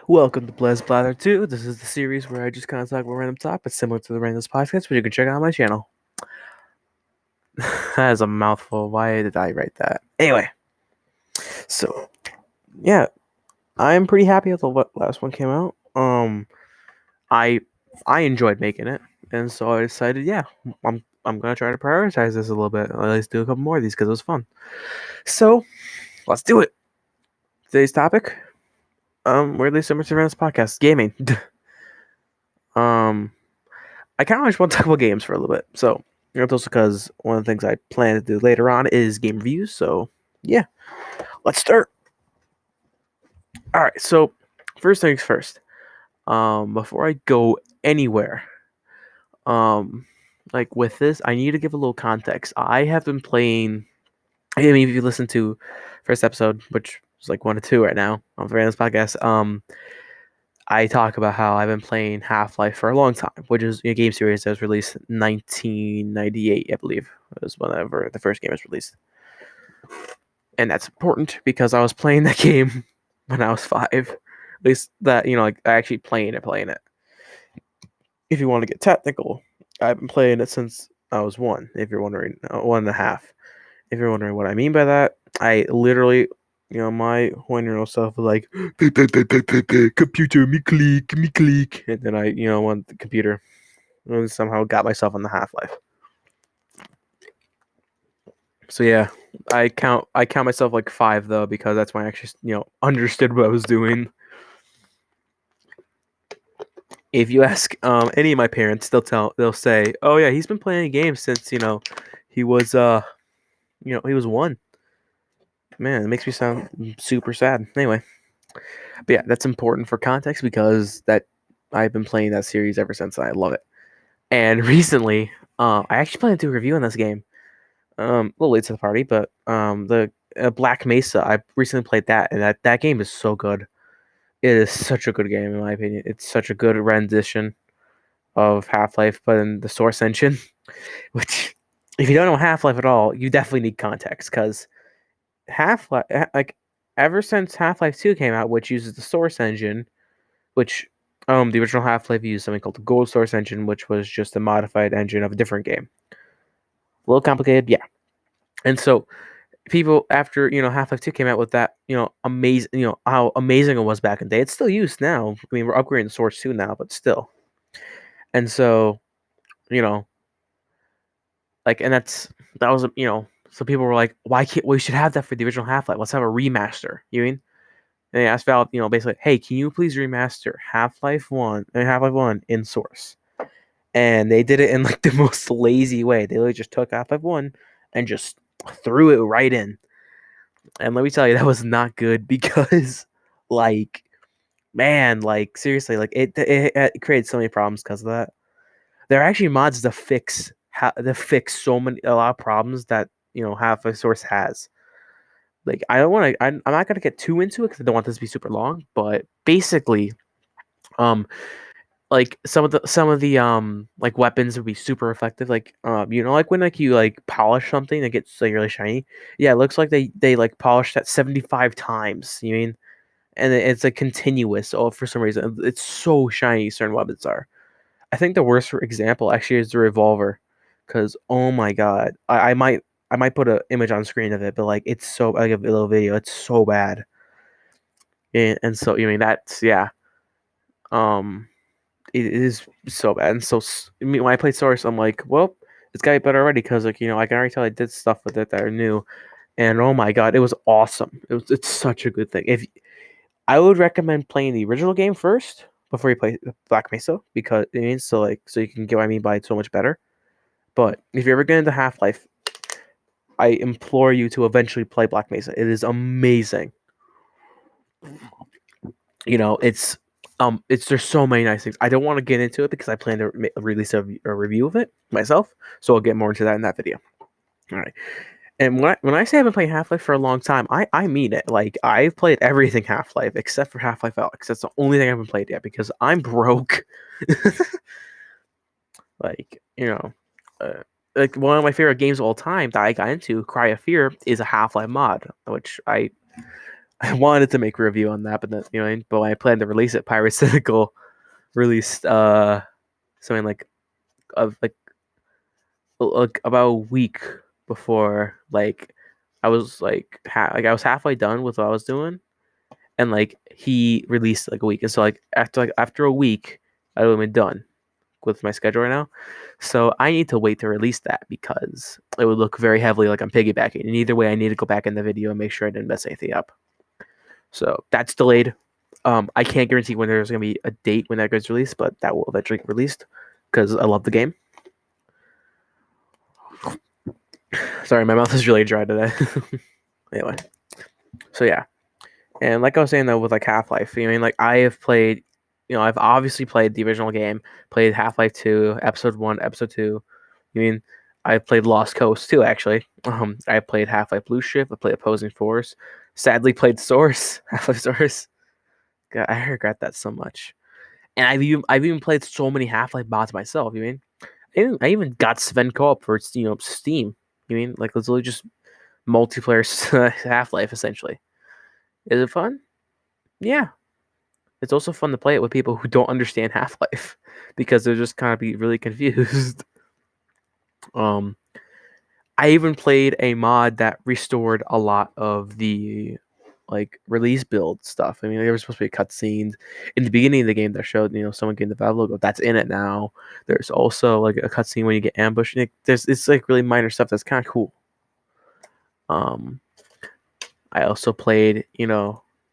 Welcome to Blather 2. This is the series where I just kind of talk about random topics similar to the Randoms podcast, which you can check out on my channel. That is a mouthful. Why did I write that? Anyway, so yeah, I'm pretty happy with the last one came out. I I enjoyed making it, and so I decided, yeah, I'm gonna try to prioritize this a little bit. At least do a couple more of these because it was fun. So let's do it. Today's topic, weirdly similar to Randoms podcast, gaming. um. I kind of just want to talk about games for a little bit. So, it's also because one of the things I plan to do later on is game reviews. So, yeah, let's start. All right. So, first things first. Before I go anywhere, um, like with this, I need to give a little context. I have been playing. I mean, if you listen to first episode, which is like 1 or 2 right now on the Random podcast, I talk about how I've been playing Half Life for a long time, which is a game series that was released in 1998, I believe, was whenever the first game was released. And that's important because I was playing that game when I was 5. At least that, like actually playing it. If you want to get technical, I've been playing it since I was 1, if you're wondering, 1.5. If you're wondering what I mean by that, I literally, my 1-year-old self was like, computer, me click. And then I, went the computer and somehow got myself on the Half-Life. So yeah, I count myself like 5 though, because that's when I actually, understood what I was doing. If you ask any of my parents, they'll say, "Oh yeah, he's been playing games since he was he was 1." Man, it makes me sound super sad. Anyway, but yeah, that's important for context because that I've been playing that series ever since. And I love it. And recently, I actually plan to do a review on this game. A little late to the party, but the Black Mesa. I recently played that, and that game is so good. It is such a good game in my opinion. It's such a good rendition of Half Life, but in the Source engine. Which, if you don't know Half Life at all, you definitely need context because Half Life, like ever since Half Life 2 came out, which uses the Source engine, which the original Half Life used something called the Gold Source engine, which was just a modified engine of a different game. A little complicated, yeah. And so people after Half Life 2 came out with that amazing how amazing it was back in the day. It's still used now. I mean, we're upgrading the Source 2 now, but still. And so you know like, and that was so people were like, why can't we should have that for the original Half Life? Let's have a remaster. You mean? And they asked Valve, basically, hey, can you please remaster Half Life One in Source? And they did it in like the most lazy way. They literally just took Half Life One and just threw it right in. And let me tell you, that was not good because, like, man, like seriously, like it created so many problems because of that. There are actually mods to fix a lot of problems that Half Life Source has. Like, I don't want to. I'm not gonna get too into it because I don't want this to be super long. But basically, um, like some of the like weapons would be super effective. Like like when like you like polish something that gets like really shiny. Yeah, it looks like they like polished that 75 times. You mean? And it's like continuous. Oh, for some reason, it's so shiny. Certain weapons are. I think the worst example actually is the revolver, because oh my god, I might put an image on screen of it, but like it's so like a little video, it's so bad. And so that's yeah, um, it is so bad. And so I mean, when I played Source, I'm like, well, it's got to be better already because like I can already tell I did stuff with it that are new, and oh my god, it was awesome. It's such a good thing. If I would recommend playing the original game first before you play Black Mesa because it means so you can get what I mean by it's so much better. But if you're ever getting into Half Life, I implore you to eventually play Black Mesa. It is amazing. It's there's so many nice things. I don't want to get into it because I plan to release a review of it myself, so I'll get more into that in that video. All right. And when I say I've been playing Half Life for a long time, I mean it. Like, I've played everything Half Life except for Half Life Alyx. That's the only thing I haven't played yet because I'm broke. Like, uh, like one of my favorite games of all time that I got into, Cry of Fear, is a Half Life mod, which I wanted to make a review on that, but then, but when I planned to release it, Pirate Cynical released something of like about a week before, like I was I was halfway done with what I was doing, and like he released like a week, and so after a week, I would have been done with my schedule right now. So I need to wait to release that because it would look very heavily like I'm piggybacking. And either way, I need to go back in the video and make sure I didn't mess anything up. So that's delayed. I can't guarantee when there's gonna be a date when that gets released, but that will eventually get released because I love the game. Sorry, my mouth is really dry today. Anyway, so yeah, and like I was saying though, with like Half Life, like I have played, I've obviously played the original game, played Half Life 2, Episode 1, Episode 2. I mean, I played Lost Coast too, actually. I played Half Life Blue Shift. I played Opposing Force. Sadly, played Source, Half Life Source. God, I regret that so much. And I've even played so many Half Life mods myself. I even got Sven Co-op for Steam. Like it's literally just multiplayer Half Life essentially. Is it fun? Yeah. It's also fun to play it with people who don't understand Half Life because they're just kind of be really confused. um, I even played a mod that restored a lot of the like release build stuff. There were supposed to be cutscenes in the beginning of the game that showed someone getting the Valve logo. That's in it now. There's also like a cutscene when you get ambushed. It's like really minor stuff that's kind of cool. Um, I also played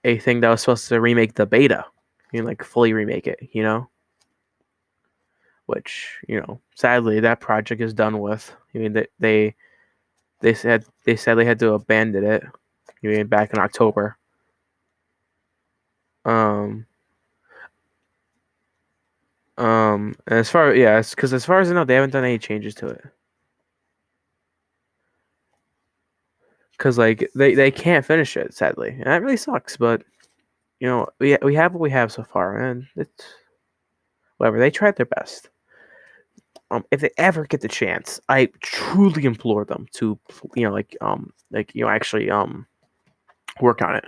a thing that was supposed to remake the beta, like fully remake it. Which sadly that project is done with. They said they had to abandon it. Back in October. Um, and because as far as I know, they haven't done any changes to it. Because like they can't finish it, sadly, and that really sucks. But we have what we have so far, and it's whatever. They tried their best. If they ever get the chance, I truly implore them to, actually work on it.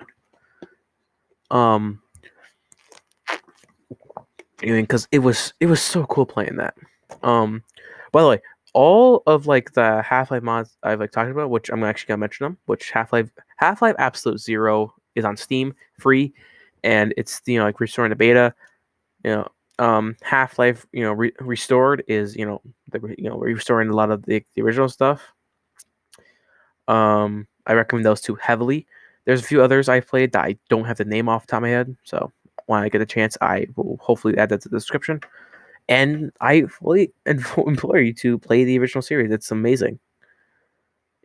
Um, because it was so cool playing that. Um, by the way, all of like the Half Life mods I've like talked about, which I'm actually gonna mention them, which Half Life Absolute Zero is on Steam free, and it's like restoring the beta. Half Life restored is restoring a lot of the original stuff. I recommend those two heavily. There's a few others I've played that I don't have the name off the top of my head, so when I get a chance, I will hopefully add that to the description. And I fully implore you to play the original series. It's amazing.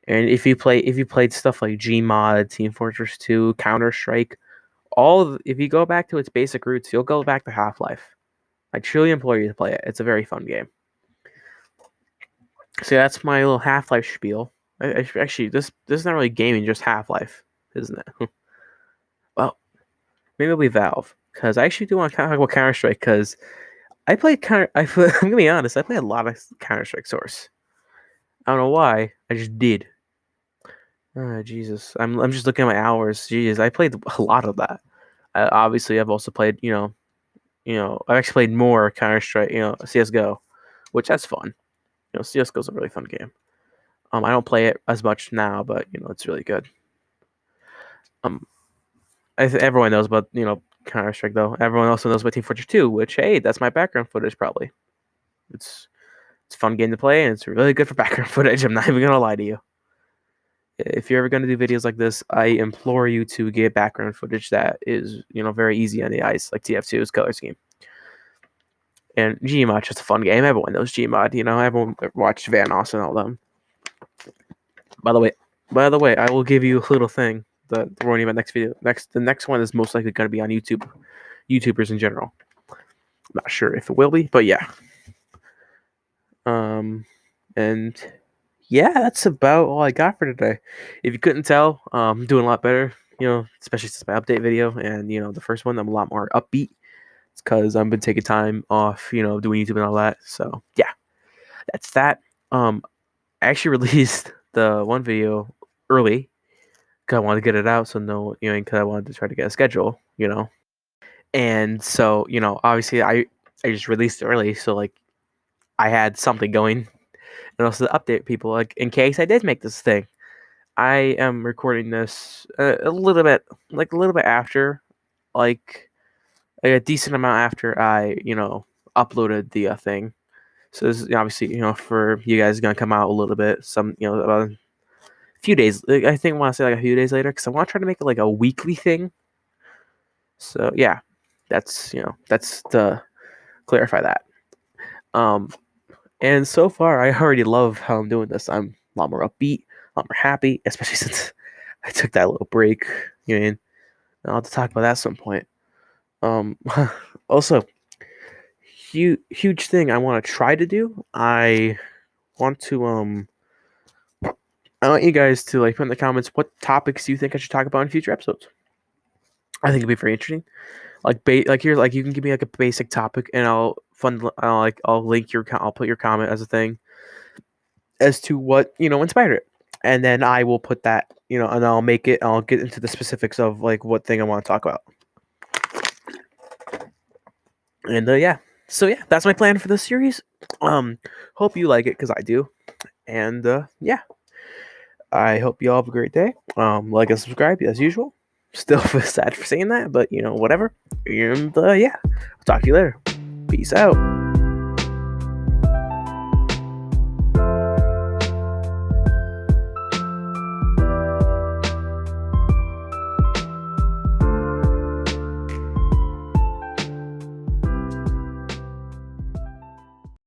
And if you played stuff like Gmod, Team Fortress 2, Counter Strike, if you go back to its basic roots, you'll go back to Half Life. I truly implore you to play it. It's a very fun game. So that's my little Half Life spiel. Actually, this is not really gaming, just Half Life, isn't it? Well, maybe it'll be Valve because I actually do want to talk about Counter Strike because I played Counter. I'm gonna be honest. I played a lot of Counter Strike Source. I don't know why. I just did. Oh, Jesus. I'm just looking at my hours. Jesus, I played a lot of that. Obviously, I've also played. I've actually played more Counter Strike. CS:GO, which that's fun. CS:GO is a really fun game. I don't play it as much now, but it's really good. Um, everyone knows about Counter Strike though. Everyone also knows about Team Fortress 2, which hey, that's my background footage probably. It's a fun game to play and it's really good for background footage. I'm not even gonna lie to you. If you're ever gonna do videos like this, I implore you to get background footage that is very easy on the eyes, like TF2's color scheme. And Gmod just a fun game. Everyone knows Gmod. Everyone watched Vanoss and all them. By the way, I will give you a little thing that warning about next video. The next one is most likely going to be on YouTube, YouTubers in general. I'm not sure if it will be, but yeah. And yeah, that's about all I got for today. If you couldn't tell, I'm doing a lot better. Especially since my update video, and the first one I'm a lot more upbeat. It's because I've been taking time off, doing YouTube and all that. So yeah, that's that. I actually released the one video early 'cause I wanted to get it out, so no, because I wanted to try to get a schedule, and so obviously I just released it early, so like I had something going, and also to update people like in case I did make this thing. I am recording this a little bit, like a little bit after, like a decent amount after I uploaded the thing. So this is obviously for you guys gonna come out a little bit, some about a few days. Like, I think I want to say like a few days later because I want to try to make it like a weekly thing. So yeah, that's to clarify that. Um, and so far I already love how I'm doing this. I'm a lot more upbeat, a lot more happy, especially since I took that little break. And I'll have to talk about that at some point. Um, also, huge thing I want to try to do. Want to I want you guys to like put in the comments what topics you think I should talk about in future episodes. I think it'd be very interesting. Like like here, like you can give me like a basic topic, and I'll link I'll put your comment as a thing as to what inspired it, and then I will put that and I'll get into the specifics of like what thing I want to talk about. And yeah, so yeah, that's my plan for this series. Hope you like it because I do, and yeah. I hope you all have a great day. Like and subscribe as usual. Still sad for saying that, but whatever. And yeah, I'll talk to you later. Peace out.